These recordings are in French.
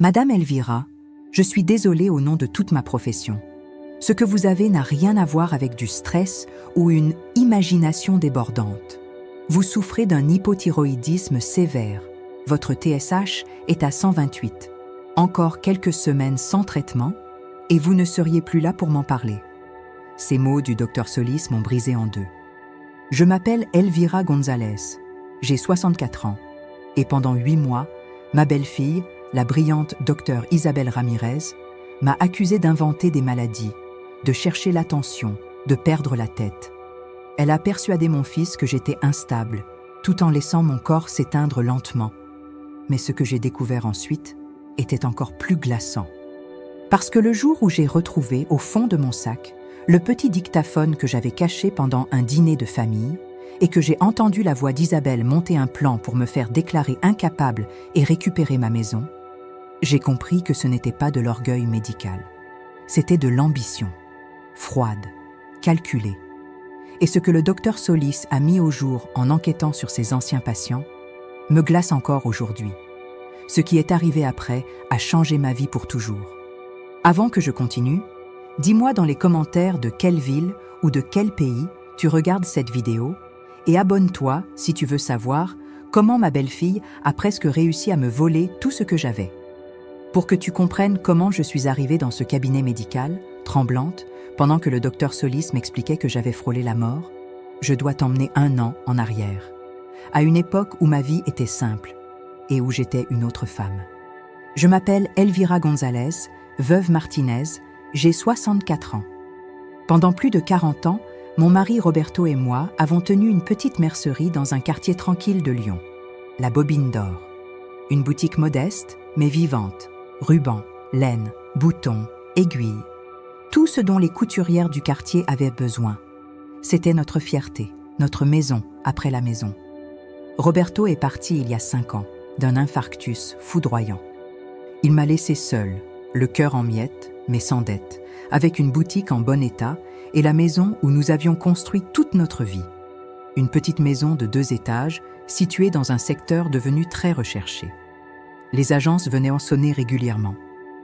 Madame Elvira, je suis désolée au nom de toute ma profession. Ce que vous avez n'a rien à voir avec du stress ou une imagination débordante. Vous souffrez d'un hypothyroïdisme sévère. Votre TSH est à 128. Encore quelques semaines sans traitement et vous ne seriez plus là pour m'en parler. Ces mots du docteur Solis m'ont brisé en deux. Je m'appelle Elvira González. J'ai 64 ans. Et pendant 8 mois, ma belle-fille, la brillante docteure Isabelle Ramirez, m'a accusée d'inventer des maladies, de chercher l'attention, de perdre la tête. Elle a persuadé mon fils que j'étais instable, tout en laissant mon corps s'éteindre lentement. Mais ce que j'ai découvert ensuite était encore plus glaçant. Parce que le jour où j'ai retrouvé, au fond de mon sac, le petit dictaphone que j'avais caché pendant un dîner de famille, et que j'ai entendu la voix d'Isabelle monter un plan pour me faire déclarer incapable et récupérer ma maison, j'ai compris que ce n'était pas de l'orgueil médical. C'était de l'ambition, froide, calculée. Et ce que le docteur Solis a mis au jour en enquêtant sur ses anciens patients me glace encore aujourd'hui. Ce qui est arrivé après a changé ma vie pour toujours. Avant que je continue, dis-moi dans les commentaires de quelle ville ou de quel pays tu regardes cette vidéo et abonne-toi si tu veux savoir comment ma belle-fille a presque réussi à me voler tout ce que j'avais. Pour que tu comprennes comment je suis arrivée dans ce cabinet médical, tremblante, pendant que le docteur Solis m'expliquait que j'avais frôlé la mort, je dois t'emmener 1 an en arrière, à une époque où ma vie était simple et où j'étais une autre femme. Je m'appelle Elvira González, veuve Martinez, j'ai 64 ans. Pendant plus de 40 ans, mon mari Roberto et moi avons tenu une petite mercerie dans un quartier tranquille de Lyon, la Bobine d'Or. Une boutique modeste, mais vivante. Rubans, laine, boutons, aiguilles. Tout ce dont les couturières du quartier avaient besoin. C'était notre fierté, notre maison après la maison. Roberto est parti il y a 5 ans, d'un infarctus foudroyant. Il m'a laissé seule, le cœur en miettes, mais sans dette, avec une boutique en bon état et la maison où nous avions construit toute notre vie. Une petite maison de 2 étages, située dans un secteur devenu très recherché. Les agences venaient en sonner régulièrement.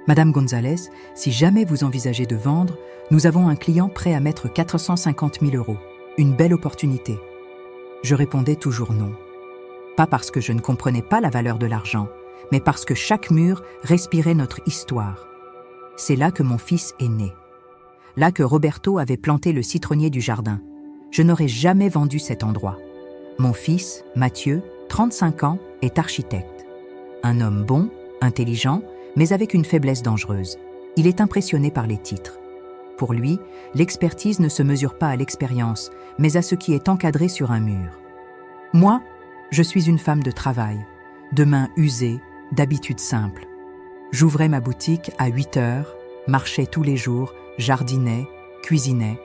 Madame González, si jamais vous envisagez de vendre, nous avons un client prêt à mettre 450 000 €. Une belle opportunité. Je répondais toujours non. Pas parce que je ne comprenais pas la valeur de l'argent, mais parce que chaque mur respirait notre histoire. C'est là que mon fils est né. Là que Roberto avait planté le citronnier du jardin. Je n'aurais jamais vendu cet endroit. Mon fils, Mathieu, 35 ans, est architecte. Un homme bon, intelligent, mais avec une faiblesse dangereuse. Il est impressionné par les titres. Pour lui, l'expertise ne se mesure pas à l'expérience, mais à ce qui est encadré sur un mur. Moi, je suis une femme de travail, de mains usées, d'habitudes simples. J'ouvrais ma boutique à 8 heures, marchais tous les jours, jardinais, cuisinais.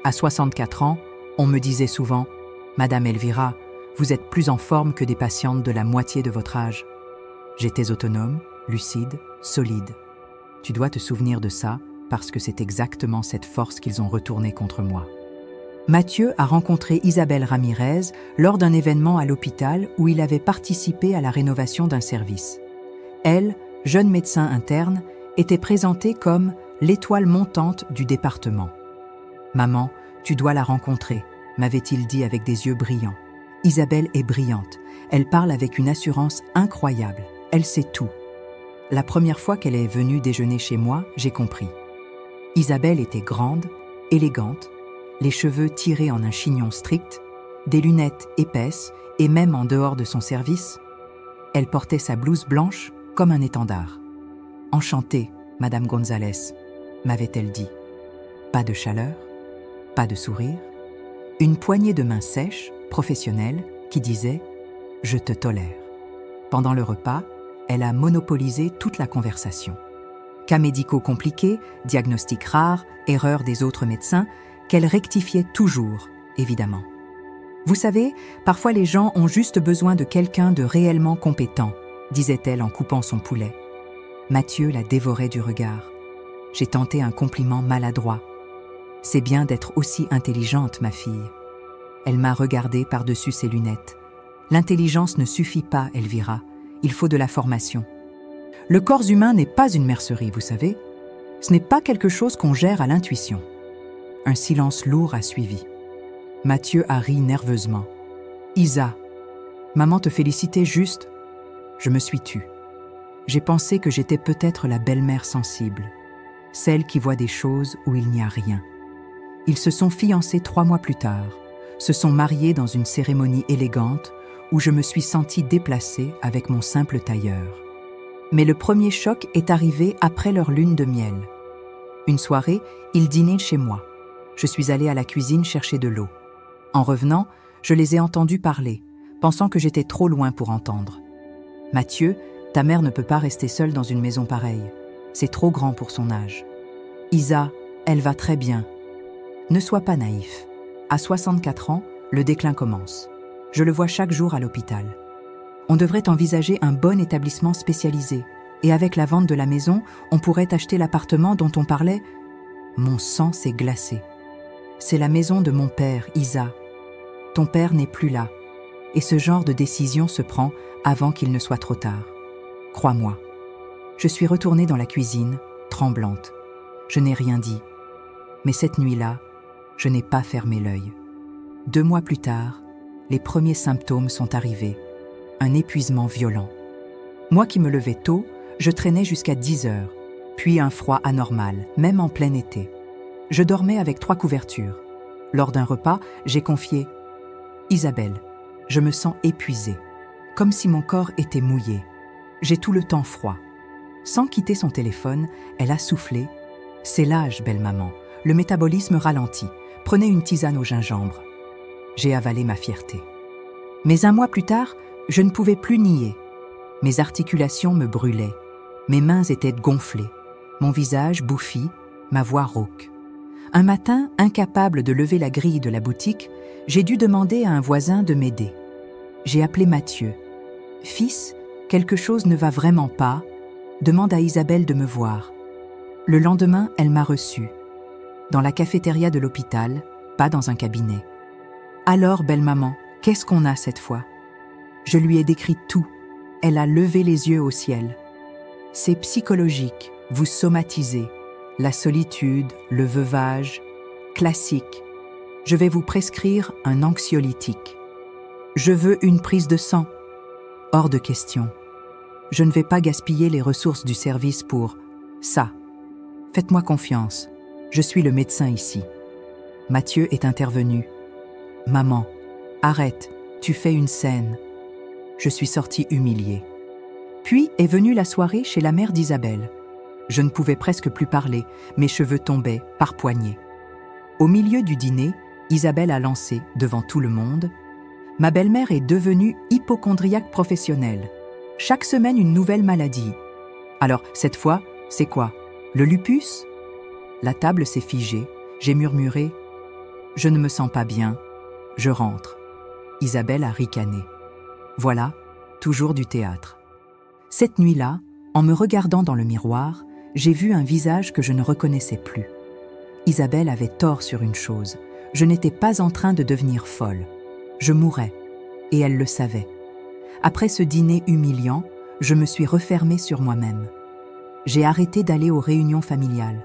À 64 ans, on me disait souvent « Madame Elvira, vous êtes plus en forme que des patientes de la moitié de votre âge. » J'étais autonome, lucide, solide. Tu dois te souvenir de ça parce que c'est exactement cette force qu'ils ont retournée contre moi. Mathieu a rencontré Isabelle Ramirez lors d'un événement à l'hôpital où il avait participé à la rénovation d'un service. Elle, jeune médecin interne, était présentée comme l'étoile montante du département. « Maman, tu dois la rencontrer », m'avait-il dit avec des yeux brillants. Isabelle est brillante. Elle parle avec une assurance incroyable. Elle sait tout. La première fois qu'elle est venue déjeuner chez moi, j'ai compris. Isabelle était grande, élégante, les cheveux tirés en un chignon strict, des lunettes épaisses et même en dehors de son service. Elle portait sa blouse blanche comme un étendard. « Enchantée, Madame González », m'avait-elle dit. Pas de chaleur, pas de sourire, une poignée de mains sèches, professionnelle, qui disait « Je te tolère ». Pendant le repas, elle a monopolisé toute la conversation. Cas médicaux compliqués, diagnostics rares, erreurs des autres médecins, qu'elle rectifiait toujours, évidemment. Vous savez, parfois les gens ont juste besoin de quelqu'un de réellement compétent, disait-elle en coupant son poulet. Mathieu la dévorait du regard. J'ai tenté un compliment maladroit. C'est bien d'être aussi intelligente, ma fille. Elle m'a regardée par-dessus ses lunettes. L'intelligence ne suffit pas, Elvira. Il faut de la formation. Le corps humain n'est pas une mercerie, vous savez. Ce n'est pas quelque chose qu'on gère à l'intuition. Un silence lourd a suivi. Mathieu a ri nerveusement. « Isa, maman te félicitait juste. » Je me suis tue. J'ai pensé que j'étais peut-être la belle-mère sensible, celle qui voit des choses où il n'y a rien. Ils se sont fiancés 3 mois plus tard, se sont mariés dans une cérémonie élégante où je me suis sentie déplacée avec mon simple tailleur. Mais le premier choc est arrivé après leur lune de miel. Une soirée, ils dînaient chez moi. Je suis allée à la cuisine chercher de l'eau. En revenant, je les ai entendus parler, pensant que j'étais trop loin pour entendre. « Mathieu, ta mère ne peut pas rester seule dans une maison pareille. C'est trop grand pour son âge. Isa, elle va très bien. » Ne sois pas naïf. À 64 ans, le déclin commence. Je le vois chaque jour à l'hôpital. On devrait envisager un bon établissement spécialisé. Et avec la vente de la maison, on pourrait acheter l'appartement dont on parlait. Mon sang s'est glacé. C'est la maison de mon père, Isa. Ton père n'est plus là. Et ce genre de décision se prend avant qu'il ne soit trop tard. Crois-moi. Je suis retournée dans la cuisine, tremblante. Je n'ai rien dit. Mais cette nuit-là, je n'ai pas fermé l'œil. 2 mois plus tard, les premiers symptômes sont arrivés. Un épuisement violent. Moi qui me levais tôt, je traînais jusqu'à 10 heures, puis un froid anormal, même en plein été. Je dormais avec 3 couvertures. Lors d'un repas, j'ai confié « Isabelle, je me sens épuisée, comme si mon corps était mouillé. J'ai tout le temps froid. » Sans quitter son téléphone, elle a soufflé « C'est l'âge, belle maman, le métabolisme ralentit. Prenez une tisane au gingembre. » J'ai avalé ma fierté. Mais 1 mois plus tard, je ne pouvais plus nier. Mes articulations me brûlaient. Mes mains étaient gonflées. Mon visage bouffi, ma voix rauque. Un matin, incapable de lever la grille de la boutique, j'ai dû demander à un voisin de m'aider. J'ai appelé Mathieu. « Fils, quelque chose ne va vraiment pas. Demande à Isabelle de me voir. » Le lendemain, elle m'a reçu. Dans la cafétéria de l'hôpital, pas dans un cabinet. « Alors, belle maman, qu'est-ce qu'on a cette fois ?» Je lui ai décrit tout. Elle a levé les yeux au ciel. « C'est psychologique, vous somatisez. La solitude, le veuvage, classique. Je vais vous prescrire un anxiolytique. Je veux une prise de sang. Hors de question. Je ne vais pas gaspiller les ressources du service pour ça. Faites-moi confiance. Je suis le médecin ici. » Mathieu est intervenu. « Maman, arrête, tu fais une scène. » Je suis sortie humiliée. Puis est venue la soirée chez la mère d'Isabelle. Je ne pouvais presque plus parler, mes cheveux tombaient par poignées. Au milieu du dîner, Isabelle a lancé, devant tout le monde, « Ma belle-mère est devenue hypocondriaque professionnelle. Chaque semaine une nouvelle maladie. Alors, cette fois, c'est quoi? Le lupus ?» La table s'est figée. J'ai murmuré « Je ne me sens pas bien. Je rentre. » Isabelle a ricané. Voilà, toujours du théâtre. Cette nuit-là, en me regardant dans le miroir, j'ai vu un visage que je ne reconnaissais plus. Isabelle avait tort sur une chose. Je n'étais pas en train de devenir folle. Je mourais, et elle le savait. Après ce dîner humiliant, je me suis refermée sur moi-même. J'ai arrêté d'aller aux réunions familiales.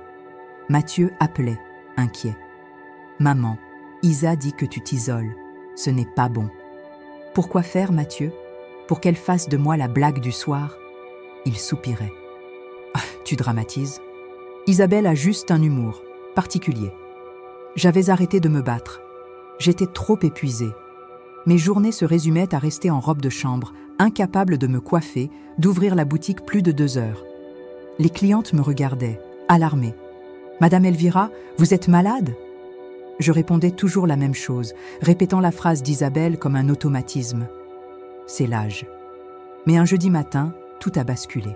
Mathieu appelait, inquiet. « Maman, Isa dit que tu t'isoles. Ce n'est pas bon. » Pourquoi faire, Mathieu? Pour qu'elle fasse de moi la blague du soir? Il soupirait. « Tu dramatises. Isabelle a juste un humour, particulier. J'avais arrêté de me battre. J'étais trop épuisée. Mes journées se résumaient à rester en robe de chambre, incapable de me coiffer, d'ouvrir la boutique plus de 2 heures. Les clientes me regardaient, alarmées. « Madame Elvira, vous êtes malade ?» Je répondais toujours la même chose, répétant la phrase d'Isabelle comme un automatisme. C'est l'âge. Mais un jeudi matin, tout a basculé.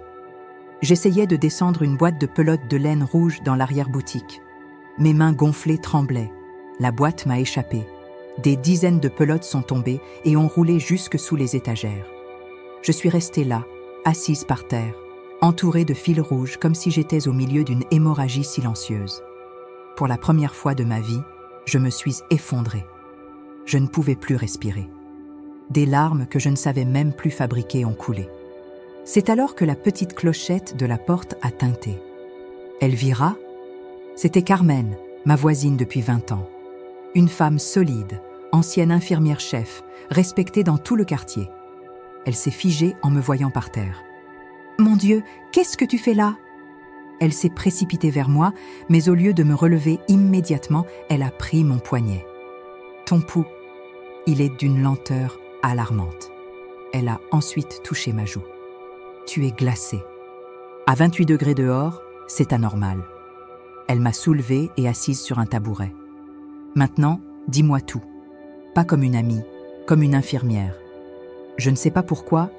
J'essayais de descendre une boîte de pelotes de laine rouge dans l'arrière-boutique. Mes mains gonflées tremblaient. La boîte m'a échappé. Des dizaines de pelotes sont tombées et ont roulé jusque sous les étagères. Je suis restée là, assise par terre, entourée de fils rouges comme si j'étais au milieu d'une hémorragie silencieuse. Pour la première fois de ma vie, je me suis effondrée. Je ne pouvais plus respirer. Des larmes que je ne savais même plus fabriquer ont coulé. C'est alors que la petite clochette de la porte a tinté. Elvira, c'était Carmen, ma voisine depuis 20 ans. Une femme solide, ancienne infirmière-chef, respectée dans tout le quartier. Elle s'est figée en me voyant par terre. « Mon Dieu, qu'est-ce que tu fais là ?» Elle s'est précipitée vers moi, mais au lieu de me relever immédiatement, elle a pris mon poignet. « Ton pouls, il est d'une lenteur alarmante. » Elle a ensuite touché ma joue. « Tu es glacée. À 28 degrés dehors, c'est anormal. » Elle m'a soulevée et assise sur un tabouret. « Maintenant, dis-moi tout. Pas comme une amie, comme une infirmière. » Je ne sais pas pourquoi,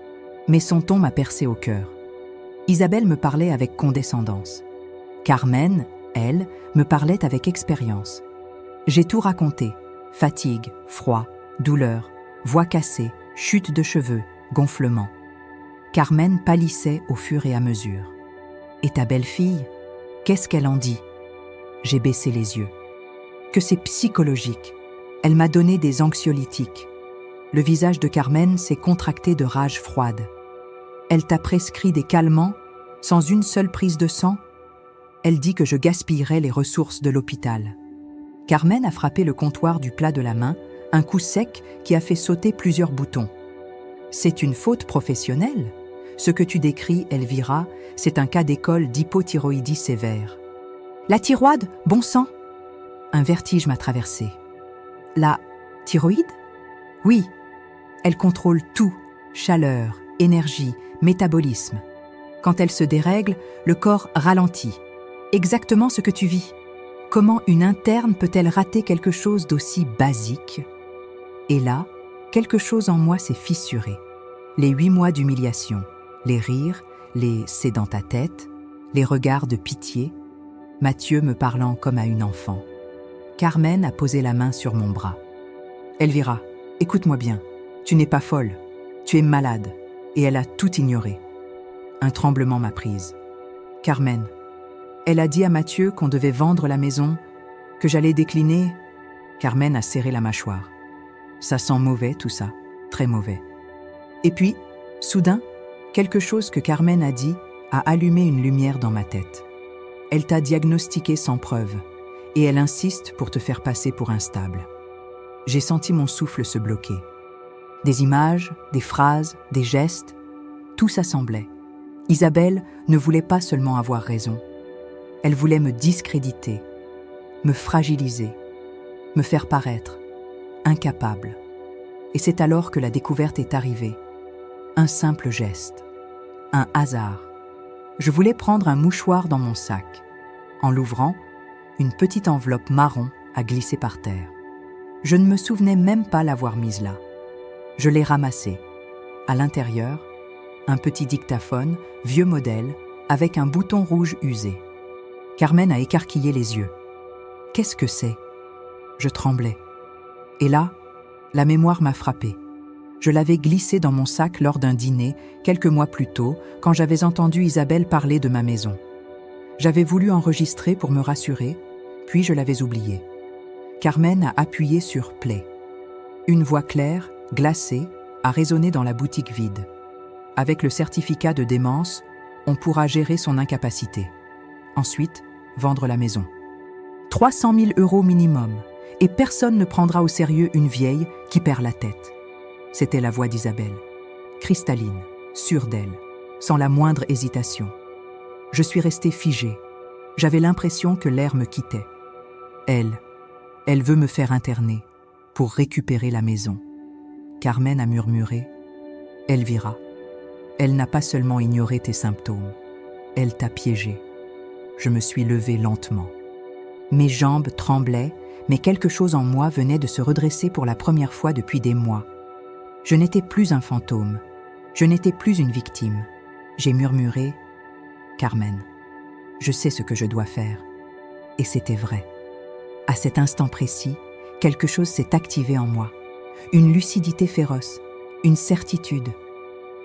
mais son ton m'a percé au cœur. Isabelle me parlait avec condescendance. Carmen, elle, me parlait avec expérience. J'ai tout raconté. Fatigue, froid, douleur, voix cassée, chute de cheveux, gonflement. Carmen pâlissait au fur et à mesure. « Et ta belle-fille, qu'est-ce qu'elle en dit ?» J'ai baissé les yeux. « Que c'est psychologique. Elle m'a donné des anxiolytiques. » Le visage de Carmen s'est contracté de rage froide. « Elle t'a prescrit des calmants, sans une seule prise de sang ?» Elle dit que je gaspillerais les ressources de l'hôpital. Carmen a frappé le comptoir du plat de la main, un coup sec qui a fait sauter plusieurs boutons. « C'est une faute professionnelle. Ce que tu décris, Elvira, c'est un cas d'école d'hypothyroïdie sévère. »« La thyroïde, bon sang !» Un vertige m'a traversé. « La thyroïde ? Oui, elle contrôle tout, chaleur, énergie, métabolisme. Quand elle se dérègle, le corps ralentit. Exactement ce que tu vis. Comment une interne peut-elle rater quelque chose d'aussi basique ? Et là, quelque chose en moi s'est fissuré. Les 8 mois d'humiliation, les rires, les « c'est dans ta tête », les regards de pitié, Mathieu me parlant comme à une enfant. Carmen a posé la main sur mon bras. « Elvira, écoute-moi bien, tu n'es pas folle, tu es malade. » Et elle a tout ignoré. Un tremblement m'a prise. « Carmen, elle a dit à Mathieu qu'on devait vendre la maison, que j'allais décliner. » Carmen a serré la mâchoire. « Ça sent mauvais tout ça, très mauvais. » Et puis, soudain, quelque chose que Carmen a dit a allumé une lumière dans ma tête. Elle t'a diagnostiqué sans preuve, et elle insiste pour te faire passer pour instable. J'ai senti mon souffle se bloquer. Des images, des phrases, des gestes, tout s'assemblait. Isabelle ne voulait pas seulement avoir raison. Elle voulait me discréditer, me fragiliser, me faire paraître incapable. Et c'est alors que la découverte est arrivée. Un simple geste, un hasard. Je voulais prendre un mouchoir dans mon sac. En l'ouvrant, une petite enveloppe marron a glissé par terre. Je ne me souvenais même pas l'avoir mise là. Je l'ai ramassée. À l'intérieur, un petit dictaphone, vieux modèle, avec un bouton rouge usé. Carmen a écarquillé les yeux. « Qu'est-ce que c'est ?» Je tremblais. Et là, la mémoire m'a frappée. Je l'avais glissé dans mon sac lors d'un dîner, quelques mois plus tôt, quand j'avais entendu Isabelle parler de ma maison. J'avais voulu enregistrer pour me rassurer, puis je l'avais oublié. Carmen a appuyé sur « Play ». Une voix claire, glacée, a résonné dans la boutique vide. Avec le certificat de démence, on pourra gérer son incapacité. Ensuite, vendre la maison. 300 000 € minimum, et personne ne prendra au sérieux une vieille qui perd la tête. C'était la voix d'Isabelle, cristalline, sûre d'elle, sans la moindre hésitation. Je suis restée figée. J'avais l'impression que l'air me quittait. Elle veut me faire interner pour récupérer la maison. Carmen a murmuré. Elvira, elle n'a pas seulement ignoré tes symptômes, elle t'a piégée. Je me suis levée lentement. Mes jambes tremblaient, mais quelque chose en moi venait de se redresser pour la première fois depuis des mois. Je n'étais plus un fantôme, je n'étais plus une victime. J'ai murmuré « Carmen, je sais ce que je dois faire. » Et c'était vrai. À cet instant précis, quelque chose s'est activé en moi. Une lucidité féroce, une certitude.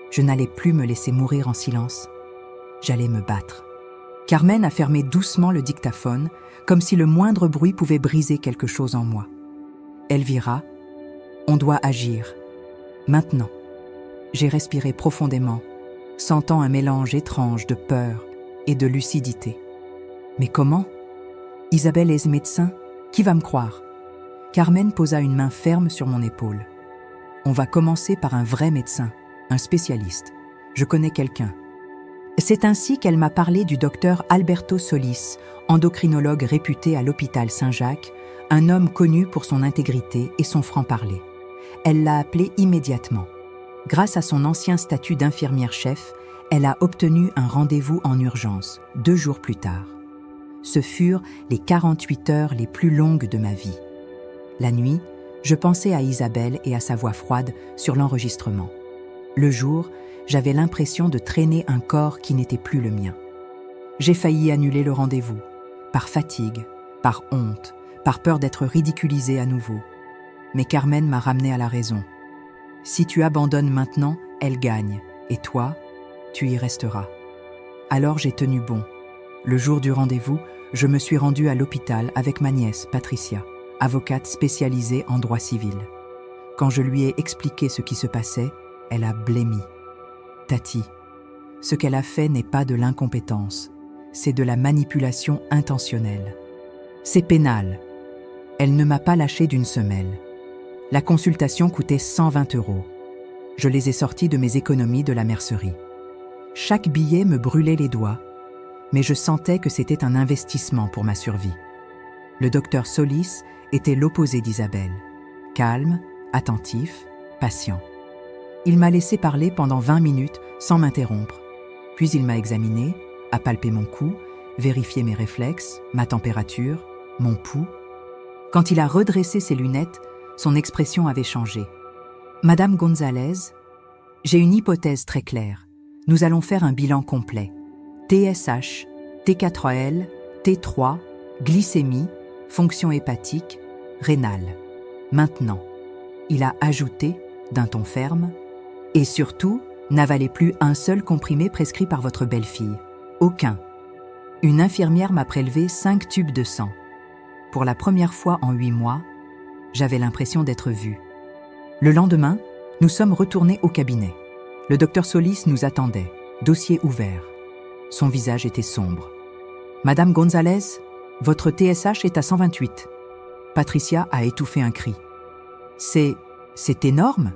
Je n'allais plus me laisser mourir en silence. J'allais me battre. Carmen a fermé doucement le dictaphone, comme si le moindre bruit pouvait briser quelque chose en moi. Elvira, on doit agir. Maintenant. J'ai respiré profondément. sentant un mélange étrange de peur et de lucidité. Mais comment? Isabelle est médecin? Qui va me croire? Carmen posa une main ferme sur mon épaule. On va commencer par un vrai médecin, un spécialiste. Je connais quelqu'un. C'est ainsi qu'elle m'a parlé du docteur Alberto Solis, endocrinologue réputé à l'hôpital Saint-Jacques, un homme connu pour son intégrité et son franc-parler. Elle l'a appelé immédiatement. Grâce à son ancien statut d'infirmière-chef, elle a obtenu un rendez-vous en urgence, 2 jours plus tard. Ce furent les 48 heures les plus longues de ma vie. La nuit, je pensais à Isabelle et à sa voix froide sur l'enregistrement. Le jour, j'avais l'impression de traîner un corps qui n'était plus le mien. J'ai failli annuler le rendez-vous, par fatigue, par honte, par peur d'être ridiculisée à nouveau. Mais Carmen m'a ramené à la raison. Si tu abandonnes maintenant, elle gagne, et toi, tu y resteras. Alors j'ai tenu bon. Le jour du rendez-vous, je me suis rendue à l'hôpital avec ma nièce, Patricia, avocate spécialisée en droit civil. Quand je lui ai expliqué ce qui se passait, elle a blêmi. Tati, ce qu'elle a fait n'est pas de l'incompétence, c'est de la manipulation intentionnelle. C'est pénal. Elle ne m'a pas lâché d'une semelle. La consultation coûtait 120 €. Je les ai sortis de mes économies de la mercerie. Chaque billet me brûlait les doigts, mais je sentais que c'était un investissement pour ma survie. Le docteur Solis était l'opposé d'Isabelle. Calme, attentif, patient. Il m'a laissé parler pendant 20 minutes sans m'interrompre. Puis il m'a examiné, a palpé mon cou, vérifié mes réflexes, ma température, mon pouls. Quand il a redressé ses lunettes, son expression avait changé. « Madame Gonzalez, j'ai une hypothèse très claire. Nous allons faire un bilan complet. TSH, T4L, T3, glycémie, fonction hépatique, rénale. Maintenant. » Il a ajouté, d'un ton ferme, « Et surtout, n'avalez plus un seul comprimé prescrit par votre belle-fille. Aucun. » Une infirmière m'a prélevé 5 tubes de sang. Pour la première fois en 8 mois, j'avais l'impression d'être vue. Le lendemain, nous sommes retournés au cabinet. Le docteur Solis nous attendait, dossier ouvert. Son visage était sombre. « Madame Gonzalez, votre TSH est à 128. » Patricia a étouffé un cri. « C'est énorme !»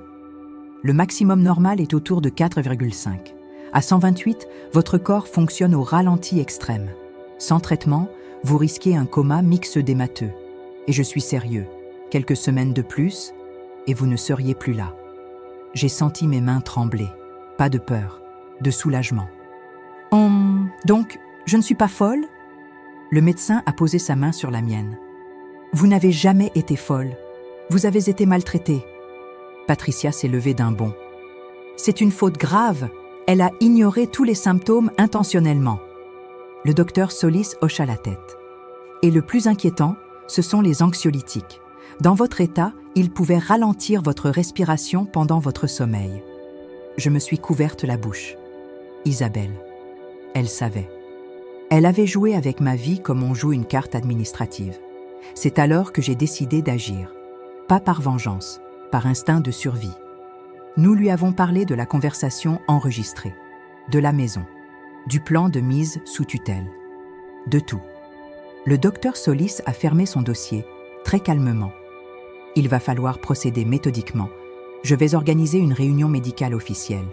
Le maximum normal est autour de 4,5. À 128, votre corps fonctionne au ralenti extrême. Sans traitement, vous risquez un coma myxœdémateux. Et je suis sérieux. Quelques semaines de plus, et vous ne seriez plus là. J'ai senti mes mains trembler. Pas de peur, de soulagement. Donc, je ne suis pas folle? Le médecin a posé sa main sur la mienne. Vous n'avez jamais été folle. Vous avez été maltraitée. Patricia s'est levée d'un bond. C'est une faute grave. Elle a ignoré tous les symptômes intentionnellement. Le docteur Solis hocha la tête. Et le plus inquiétant, ce sont les anxiolytiques. Dans votre état, ils pouvaient ralentir votre respiration pendant votre sommeil. Je me suis couverte la bouche. Isabelle. Elle savait. Elle avait joué avec ma vie comme on joue une carte administrative. C'est alors que j'ai décidé d'agir. Pas par vengeance, par instinct de survie. Nous lui avons parlé de la conversation enregistrée, de la maison, du plan de mise sous tutelle, de tout. Le docteur Solis a fermé son dossier, très calmement. Il va falloir procéder méthodiquement. Je vais organiser une réunion médicale officielle.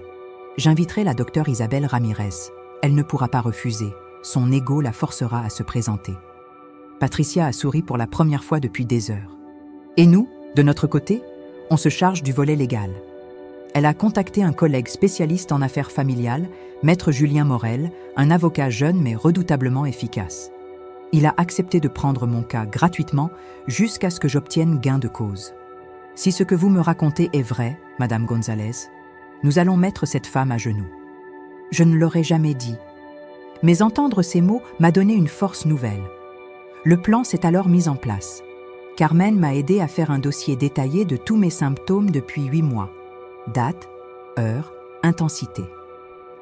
J'inviterai la docteure Isabelle Ramirez. Elle ne pourra pas refuser. Son ego la forcera à se présenter. Patricia a souri pour la première fois depuis des heures. Et nous, de notre côté, on se charge du volet légal. Elle a contacté un collègue spécialiste en affaires familiales, maître Julien Morel, un avocat jeune mais redoutablement efficace. Il a accepté de prendre mon cas gratuitement jusqu'à ce que j'obtienne gain de cause. Si ce que vous me racontez est vrai, Madame Gonzalez, nous allons mettre cette femme à genoux. Je ne l'aurais jamais dit. Mais entendre ces mots m'a donné une force nouvelle. Le plan s'est alors mis en place. Carmen m'a aidé à faire un dossier détaillé de tous mes symptômes depuis 8 mois. Date, heure, intensité.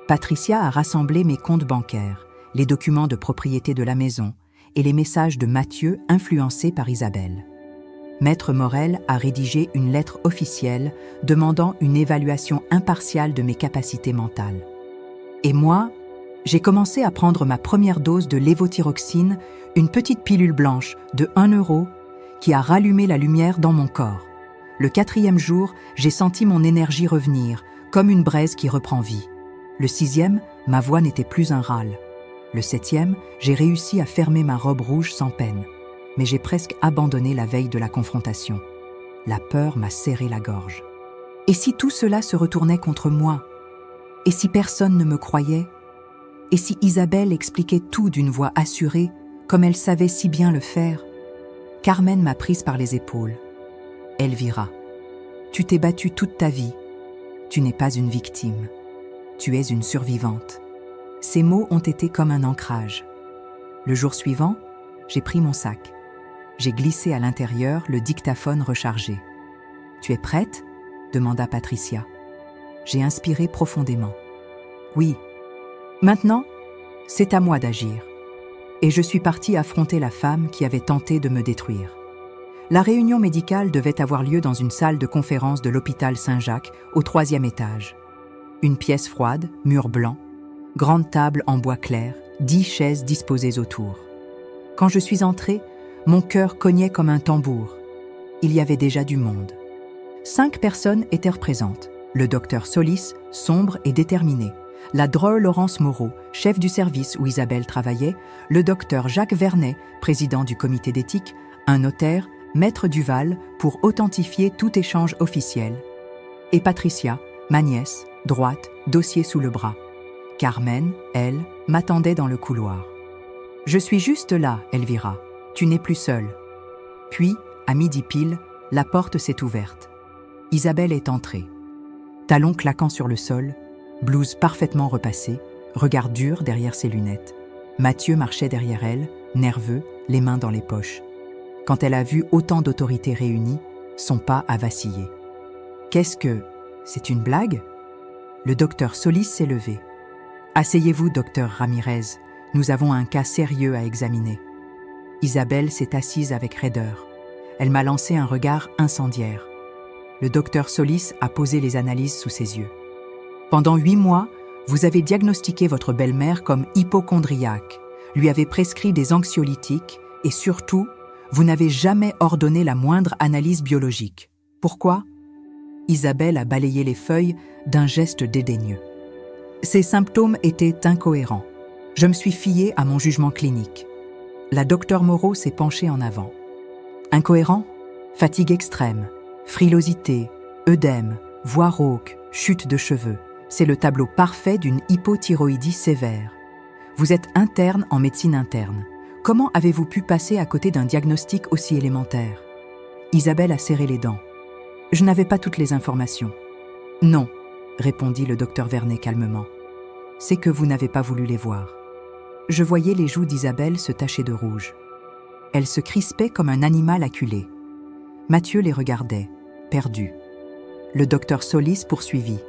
Patricia a rassemblé mes comptes bancaires, les documents de propriété de la maison et les messages de Mathieu influencés par Isabelle. Maître Morel a rédigé une lettre officielle demandant une évaluation impartiale de mes capacités mentales. Et moi, j'ai commencé à prendre ma première dose de lévothyroxine, une petite pilule blanche de 1 euro qui a rallumé la lumière dans mon corps. Le 4e jour, j'ai senti mon énergie revenir, comme une braise qui reprend vie. Le 6e, ma voix n'était plus un râle. Le 7e, j'ai réussi à fermer ma robe rouge sans peine. Mais j'ai presque abandonné la veille de la confrontation. La peur m'a serré la gorge. Et si tout cela se retournait contre moi? Et si personne ne me croyait? Et si Isabelle expliquait tout d'une voix assurée, comme elle savait si bien le faire? Carmen m'a prise par les épaules. Elvira, tu t'es battue toute ta vie. Tu n'es pas une victime. Tu es une survivante. Ces mots ont été comme un ancrage. Le jour suivant, j'ai pris mon sac. J'ai glissé à l'intérieur le dictaphone rechargé. « Tu es prête ?» demanda Patricia. J'ai inspiré profondément. « Oui. Maintenant, c'est à moi d'agir. » Et je suis partie affronter la femme qui avait tenté de me détruire. La réunion médicale devait avoir lieu dans une salle de conférence de l'hôpital Saint-Jacques, au 3e étage. Une pièce froide, mur blanc, grande table en bois clair, 10 chaises disposées autour. Quand je suis entrée, mon cœur cognait comme un tambour. Il y avait déjà du monde. 5 personnes étaient présentes. Le docteur Solis, sombre et déterminé. La drôle Laurence Moreau, chef du service où Isabelle travaillait. Le docteur Jacques Vernet, président du comité d'éthique. Un notaire, maître Duval, pour authentifier tout échange officiel. Et Patricia, ma nièce, droite, dossier sous le bras. Carmen, elle, m'attendait dans le couloir. « Je suis juste là, Elvira. Tu n'es plus seule. » Puis, à midi pile, la porte s'est ouverte. Isabelle est entrée. Talons claquant sur le sol, blouse parfaitement repassée, regard dur derrière ses lunettes. Mathieu marchait derrière elle, nerveux, les mains dans les poches. Quand elle a vu autant d'autorités réunies, son pas a vacillé. « Qu'est-ce que... c'est une blague ?» Le docteur Solis s'est levé. « Asseyez-vous, docteur Ramirez. Nous avons un cas sérieux à examiner. » Isabelle s'est assise avec raideur. Elle m'a lancé un regard incendiaire. Le docteur Solis a posé les analyses sous ses yeux. « Pendant 8 mois, vous avez diagnostiqué votre belle-mère comme hypocondriaque, lui avez prescrit des anxiolytiques et surtout, vous n'avez jamais ordonné la moindre analyse biologique. Pourquoi ?» Isabelle a balayé les feuilles d'un geste dédaigneux. Ces symptômes étaient incohérents. Je me suis fiée à mon jugement clinique. La docteure Moreau s'est penchée en avant. Incohérent, fatigue extrême, frilosité, œdème, voix rauque, chute de cheveux. C'est le tableau parfait d'une hypothyroïdie sévère. Vous êtes interne en médecine interne. Comment avez-vous pu passer à côté d'un diagnostic aussi élémentaire? Isabelle a serré les dents. Je n'avais pas toutes les informations. Non, répondit le docteur Vernet calmement. C'est que vous n'avez pas voulu les voir. Je voyais les joues d'Isabelle se tacher de rouge. Elle se crispait comme un animal acculé. Mathieu les regardait, perdu. Le docteur Solis poursuivit.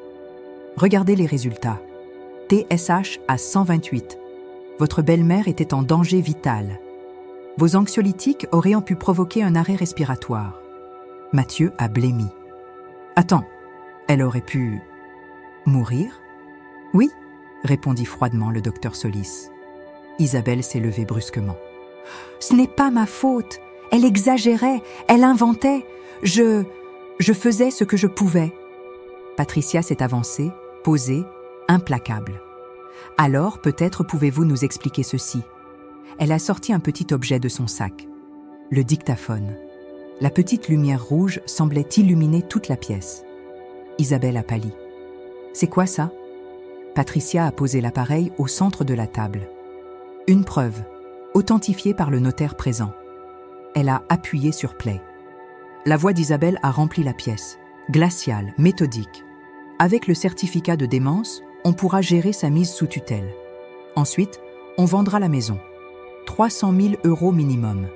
Regardez les résultats. TSH à 128. Votre belle-mère était en danger vital. Vos anxiolytiques auraient pu provoquer un arrêt respiratoire. Mathieu a blêmi. Attends, elle aurait pu... mourir? Oui, répondit froidement le docteur Solis. Isabelle s'est levée brusquement. Ce n'est pas ma faute. Elle exagérait, elle inventait. Je faisais ce que je pouvais. Patricia s'est avancée, posée, implacable. Alors, peut-être pouvez-vous nous expliquer ceci. Elle a sorti un petit objet de son sac. Le dictaphone. La petite lumière rouge semblait illuminer toute la pièce. Isabelle a pâli. C'est quoi ça? Patricia a posé l'appareil au centre de la table. Une preuve, authentifiée par le notaire présent. Elle a appuyé sur play. La voix d'Isabelle a rempli la pièce, glaciale, méthodique. Avec le certificat de démence, on pourra gérer sa mise sous tutelle. Ensuite, on vendra la maison. 300 000 € minimum.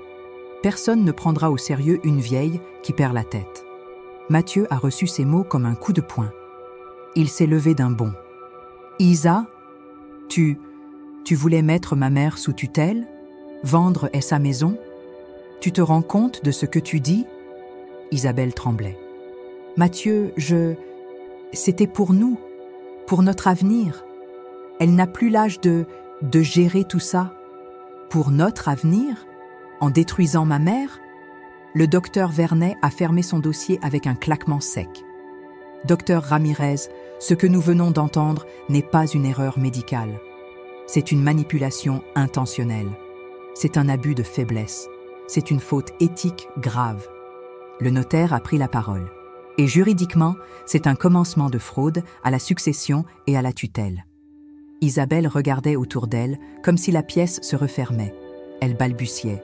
Personne ne prendra au sérieux une vieille qui perd la tête. Mathieu a reçu ces mots comme un coup de poing. Il s'est levé d'un bond. Isa, tu voulais mettre ma mère sous tutelle? Vendre sa maison? Tu te rends compte de ce que tu dis? Isabelle tremblait. Mathieu, c'était pour nous, pour notre avenir. Elle n'a plus l'âge de gérer tout ça. Pour notre avenir, en détruisant ma mère, le docteur Vernet a fermé son dossier avec un claquement sec. Docteur Ramirez, ce que nous venons d'entendre n'est pas une erreur médicale. C'est une manipulation intentionnelle. C'est un abus de faiblesse. C'est une faute éthique grave. Le notaire a pris la parole. Et juridiquement, c'est un commencement de fraude à la succession et à la tutelle. Isabelle regardait autour d'elle comme si la pièce se refermait. Elle balbutiait.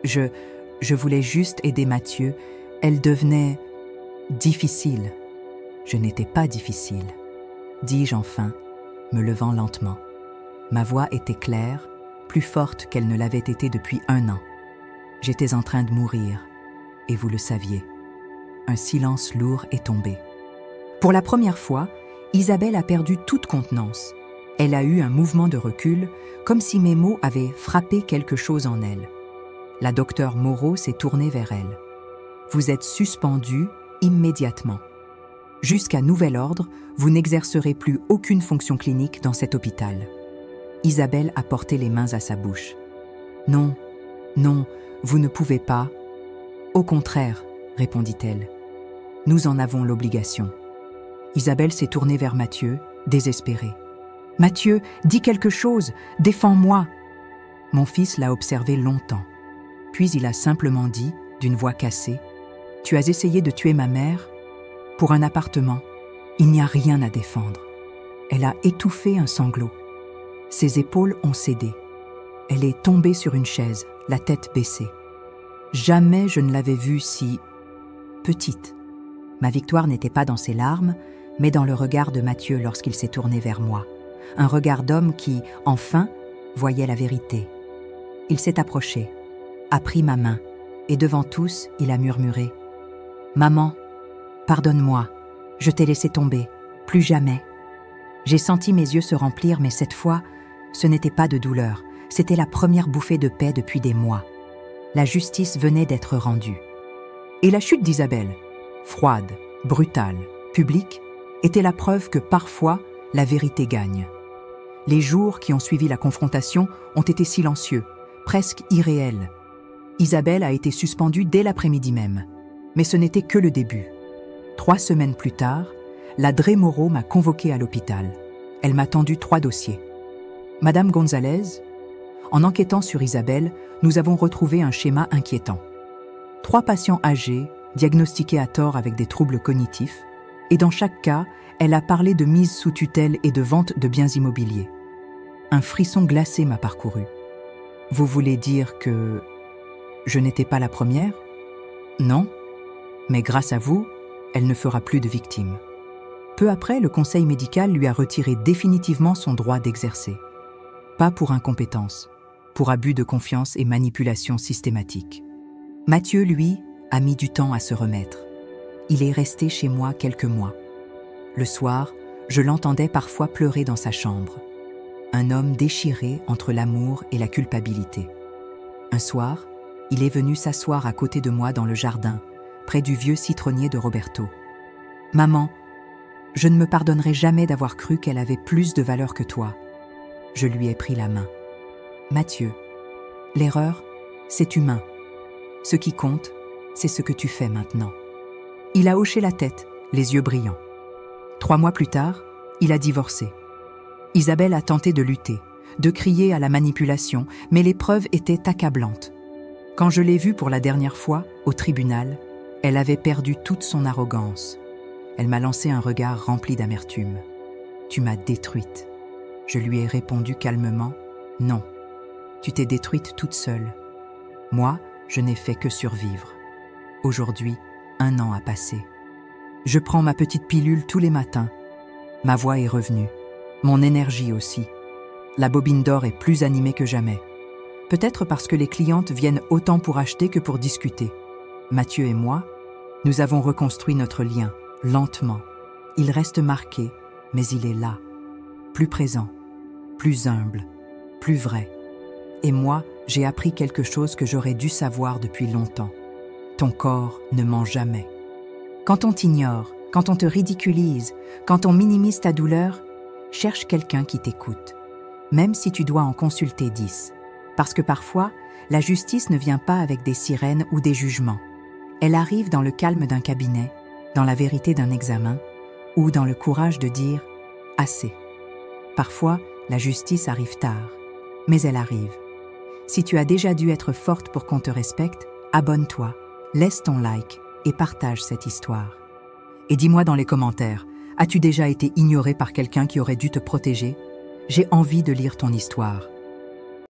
Je voulais juste aider Mathieu. Elle devenait difficile. Je n'étais pas difficile, dis-je enfin, me levant lentement. Ma voix était claire, plus forte qu'elle ne l'avait été depuis 1 an. J'étais en train de mourir, et vous le saviez. Un silence lourd est tombé. Pour la première fois, Isabelle a perdu toute contenance. Elle a eu un mouvement de recul, comme si mes mots avaient frappé quelque chose en elle. La docteure Moreau s'est tournée vers elle. « Vous êtes suspendue immédiatement. Jusqu'à nouvel ordre, vous n'exercerez plus aucune fonction clinique dans cet hôpital. » Isabelle a porté les mains à sa bouche. « Non, non, vous ne pouvez pas. »« Au contraire, » répondit-elle. « Nous en avons l'obligation. » Isabelle s'est tournée vers Mathieu, désespérée. « Mathieu, dis quelque chose, défends-moi !» Mon fils l'a observé longtemps. Puis il a simplement dit, d'une voix cassée, « Tu as essayé de tuer ma mère ? Pour un appartement, il n'y a rien à défendre. » Elle a étouffé un sanglot. Ses épaules ont cédé. Elle est tombée sur une chaise, la tête baissée. Jamais je ne l'avais vue si petite. Ma victoire n'était pas dans ses larmes, mais dans le regard de Mathieu lorsqu'il s'est tourné vers moi. Un regard d'homme qui, enfin, voyait la vérité. Il s'est approché, a pris ma main, et devant tous, il a murmuré « Maman, pardonne-moi, je t'ai laissé tomber, plus jamais. » J'ai senti mes yeux se remplir, mais cette fois, ce n'était pas de douleur, c'était la première bouffée de paix depuis des mois. La justice venait d'être rendue. Et la chute d'Isabelle, froide, brutale, publique, était la preuve que parfois, la vérité gagne. Les jours qui ont suivi la confrontation ont été silencieux, presque irréels. Isabelle a été suspendue dès l'après-midi même. Mais ce n'était que le début. 3 semaines plus tard, la Dré Moreau m'a convoquée à l'hôpital. Elle m'a tendu 3 dossiers. Madame Gonzalez, en enquêtant sur Isabelle, nous avons retrouvé un schéma inquiétant. 3 patients âgés, diagnostiqués à tort avec des troubles cognitifs, et dans chaque cas, elle a parlé de mise sous tutelle et de vente de biens immobiliers. Un frisson glacé m'a parcouru. Vous voulez dire que je n'étais pas la première ? Non, mais grâce à vous, elle ne fera plus de victimes. Peu après, le conseil médical lui a retiré définitivement son droit d'exercer. Pas pour incompétence, pour abus de confiance et manipulation systématique. Mathieu, lui, a mis du temps à se remettre. Il est resté chez moi quelques mois. Le soir, je l'entendais parfois pleurer dans sa chambre. Un homme déchiré entre l'amour et la culpabilité. Un soir, il est venu s'asseoir à côté de moi dans le jardin, près du vieux citronnier de Roberto. « Maman, je ne me pardonnerai jamais d'avoir cru qu'elle avait plus de valeur que toi. » Je lui ai pris la main. « Mathieu, l'erreur, c'est humain. Ce qui compte, c'est ce que tu fais maintenant. » Il a hoché la tête, les yeux brillants. 3 mois plus tard, il a divorcé. Isabelle a tenté de lutter, de crier à la manipulation, mais les preuves étaient accablantes. Quand je l'ai vue pour la dernière fois, au tribunal, elle avait perdu toute son arrogance. Elle m'a lancé un regard rempli d'amertume. « Tu m'as détruite. » Je lui ai répondu calmement, « Non, tu t'es détruite toute seule. Moi, je n'ai fait que survivre. Aujourd'hui, 1 an a passé. Je prends ma petite pilule tous les matins. Ma voix est revenue. Mon énergie aussi. La bobine d'or est plus animée que jamais. Peut-être parce que les clientes viennent autant pour acheter que pour discuter. Mathieu et moi, nous avons reconstruit notre lien, lentement. Il reste marqué, mais il est là. Plus présent, plus humble, plus vrai. Et moi, j'ai appris quelque chose que j'aurais dû savoir depuis longtemps. Ton corps ne ment jamais. Quand on t'ignore, quand on te ridiculise, quand on minimise ta douleur, cherche quelqu'un qui t'écoute, même si tu dois en consulter 10. Parce que parfois, la justice ne vient pas avec des sirènes ou des jugements. Elle arrive dans le calme d'un cabinet, dans la vérité d'un examen, ou dans le courage de dire « assez ». Parfois, la justice arrive tard, mais elle arrive. Si tu as déjà dû être forte pour qu'on te respecte, abonne-toi, laisse ton like et partage cette histoire. Et dis-moi dans les commentaires, as-tu déjà été ignoré par quelqu'un qui aurait dû te protéger ? J'ai envie de lire ton histoire.